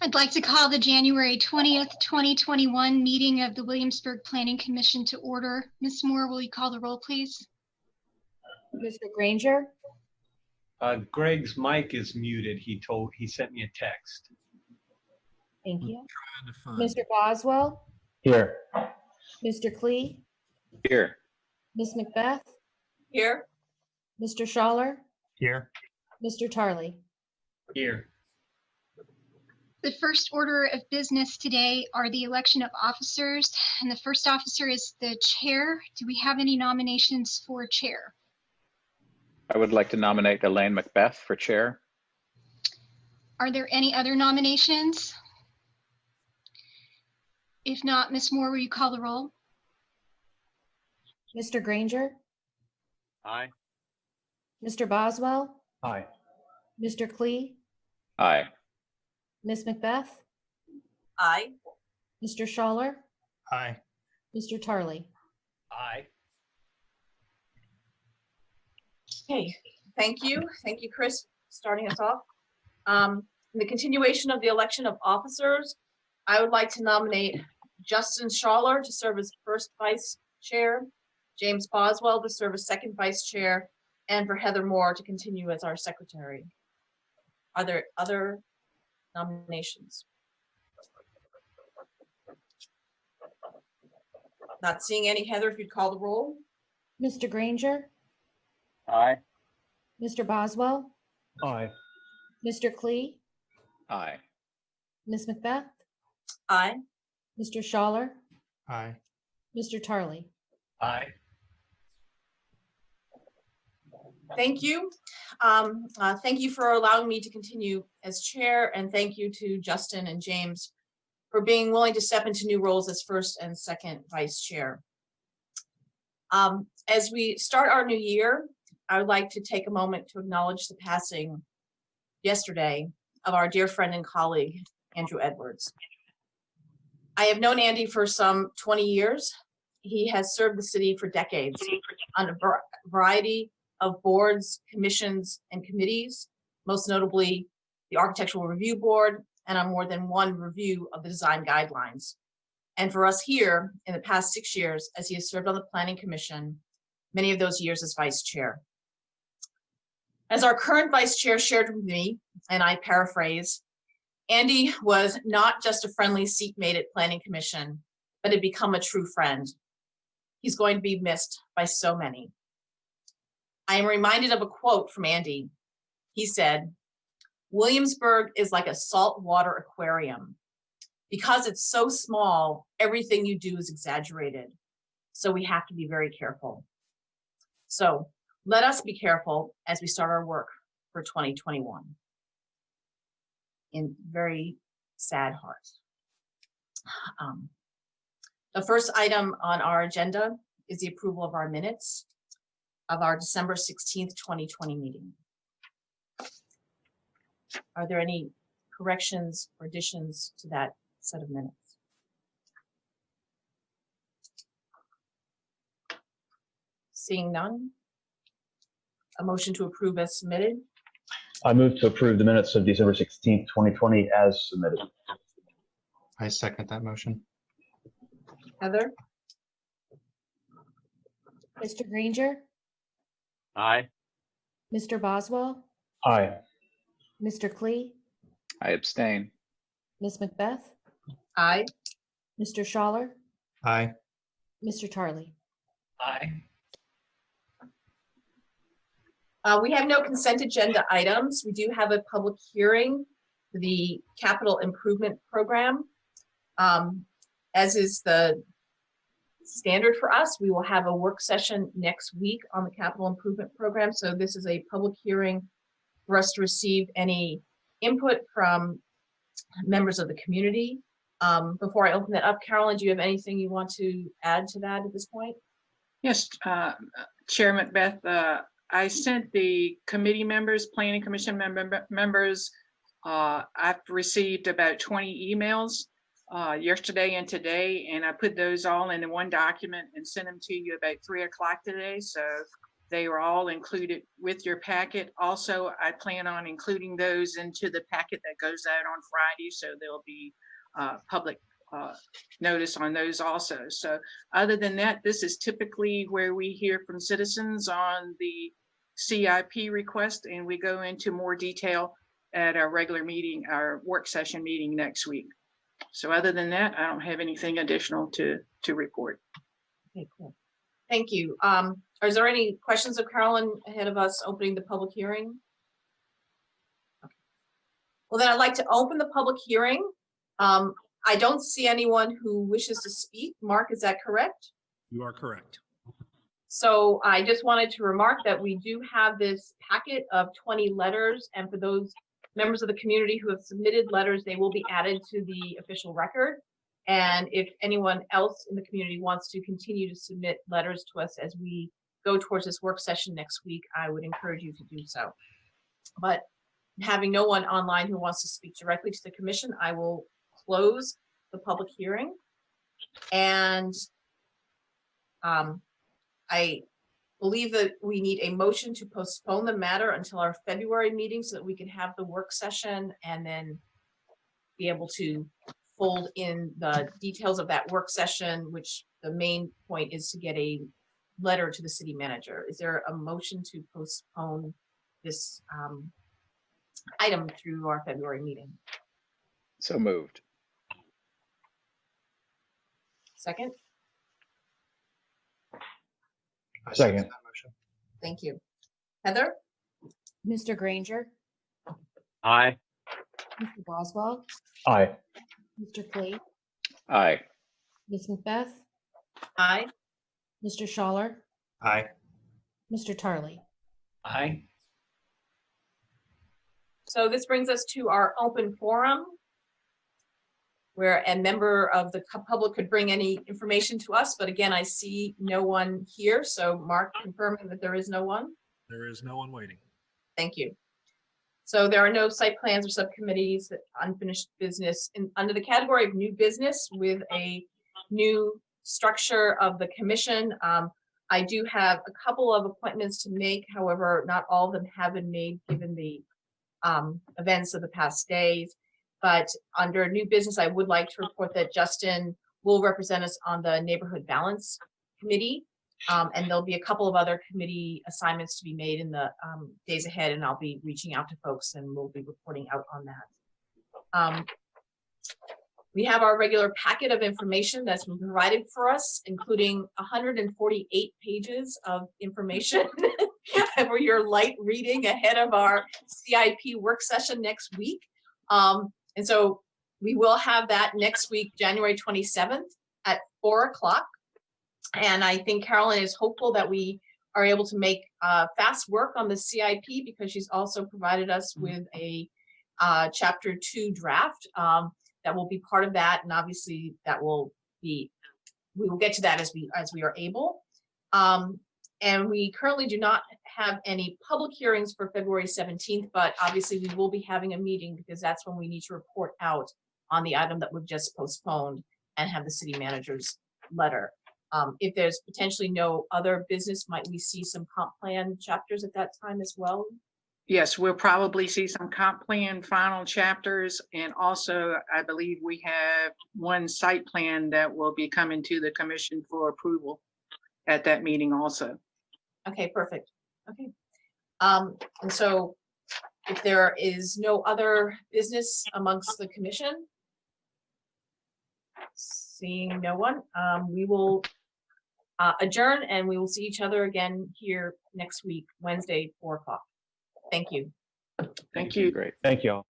I'd like to call the January 20th, 2021 meeting of the Williamsburg Planning Commission to order. Ms. Moore, will you call the roll, please? Mr. Granger? Greg's mic is muted. He sent me a text. Thank you. Mr. Boswell? Here. Mr. Klee? Here. Ms. Macbeth? Here. Mr. Schaller? Here. Mr. Tarley? Here. The first order of business today are the election of officers, and the first officer is the chair. Do we have any nominations for chair? I would like to nominate Elaine Macbeth for chair. Are there any other nominations? If not, Ms. Moore, will you call the roll? Mr. Granger? Aye. Mr. Boswell? Aye. Mr. Klee? Aye. Ms. Macbeth? Aye. Mr. Schaller? Aye. Mr. Tarley? Aye. Okay, thank you. Thank you, Chris, starting us off. In the continuation of the election of officers, I would like to nominate Justin Schaller to serve as first vice chair, James Boswell to serve as second vice chair, and for Heather Moore to continue as our secretary. Are there other nominations? Not seeing any. Heather, if you'd call the roll. Mr. Granger? Aye. Mr. Boswell? Aye. Mr. Klee? Aye. Ms. Macbeth? Aye. Mr. Schaller? Aye. Mr. Tarley? Aye. Thank you. Thank you for allowing me to continue as chair, and thank you to Justin and James for being willing to step into new roles as first and second vice chair. As we start our new year, I would like to take a moment to acknowledge the passing yesterday of our dear friend and colleague, Andrew Edwards. I have known Andy for some 20 years. He has served the city for decades on a variety of boards, commissions, and committees, most notably the Architectural Review Board, and on more than one review of the design guidelines. And for us here, in the past 6 years, as he has served on the Planning Commission, many of those years as vice chair. As our current vice chair shared with me, and I paraphrase, Andy was not just a friendly seatmate at Planning Commission, but had become a true friend. He's going to be missed by so many. I am reminded of a quote from Andy. He said, "Williamsburg is like a saltwater aquarium. Because it's so small, everything you do is exaggerated. So we have to be very careful." So let us be careful as we start our work for 2021. In very sad heart. The first item on our agenda is the approval of our minutes of our December 16th, 2020 meeting. Are there any corrections or additions to that set of minutes? Seeing none, a motion to approve as submitted. I move to approve the minutes of December 16th, 2020 as submitted. I second that motion. Heather? Mr. Granger? Aye. Mr. Boswell? Aye. Mr. Klee? I abstain. Ms. Macbeth? Aye. Mr. Schaller? Aye. Mr. Tarley? Aye. We have no consent agenda items. We do have a public hearing for the capital improvement program. As is the standard for us, we will have a work session next week on the capital improvement program. So this is a public hearing for us to receive any input from members of the community. Before I open that up, Carolyn, do you have anything you want to add to that at this point? Yes, Chair Macbeth, I sent the committee members, Planning Commission members, I've received about 20 emails yesterday and today, and I put those all in one document and sent them to you about 3 o'clock today. So They were all included with your packet. Also, I plan on including those into the packet that goes out on Friday, so there'll be public notice on those also. So other than that, this is typically where we hear from citizens on the CIP request, and we go into more detail at our regular meeting, our work session meeting next week. So other than that, I don't have anything additional to report. Okay, cool. Thank you. Is there any questions of Carolyn ahead of us opening the public hearing? Okay. Well, then I'd like to open the public hearing. I don't see anyone who wishes to speak. Mark, is that correct? You are correct. So I just wanted to remark that we do have this packet of 20 letters, and for those members of the community who have submitted letters, they will be added to the official record. And if anyone else in the community wants to continue to submit letters to us as we go towards this work session next week, I would encourage you to do so. But having no one online who wants to speak directly to the commission, I will close the public hearing. And I believe that we need a motion to postpone the matter until our February meeting so that we can have the work session and then be able to fold in the details of that work session, which the main point is to get a letter to the city manager. Is there a motion to postpone this item through our February meeting? So moved. Second? I Second. that motion. Thank you. Heather? Mr. Granger, Aye. Mr. Boswell, Aye. Mr. Klee, Aye. Ms. Macbeth, Aye. Mr. Schaller, Aye. Mr. Tarley. Aye. So this brings us to our open forum, where a member of the public could bring any information to us. But again, I see no one here. So Mark confirming that there is no one. There is no one waiting. Thank you. So there are no site plans or subcommittees, that unfinished business under the category of new business with a new structure of the commission. I do have a couple of appointments to make. However, not all of them have been made given the events of the past days. But under new business, I would like to report that Justin will represent us on the Neighborhood Balance Committee. And there'll be a couple of other committee assignments to be made in the days ahead, and I'll be reaching out to folks and we'll be reporting out on that. We have our regular packet of information that's been provided for us, including 148 pages of information for your light reading ahead of our CIP work session next week. And so we will have that next week, January 27th at 4 o'clock. And I think Carolyn is hopeful that we are able to make fast work on the CIP because she's also provided us with a Chapter 2 draft that will be part of that. And obviously that will be, we will get to that as we are able. And we currently do not have any public hearings for February 17th, but obviously we will be having a meeting because that's when we need to report out on the item that we've just postponed and have the city manager's letter. If there's potentially no other business, might we see some comp plan chapters at that time as well? Yes, we'll probably see some comp plan final chapters. And also, I believe we have one site plan that will be coming to the commission for approval at that meeting also. Okay, perfect. Okay. And so if there is no other business amongst the commission, seeing no one, we will adjourn and we will see each other again here next week, Wednesday, 4 o'clock. Thank you. Thank you. Great. Thank you all.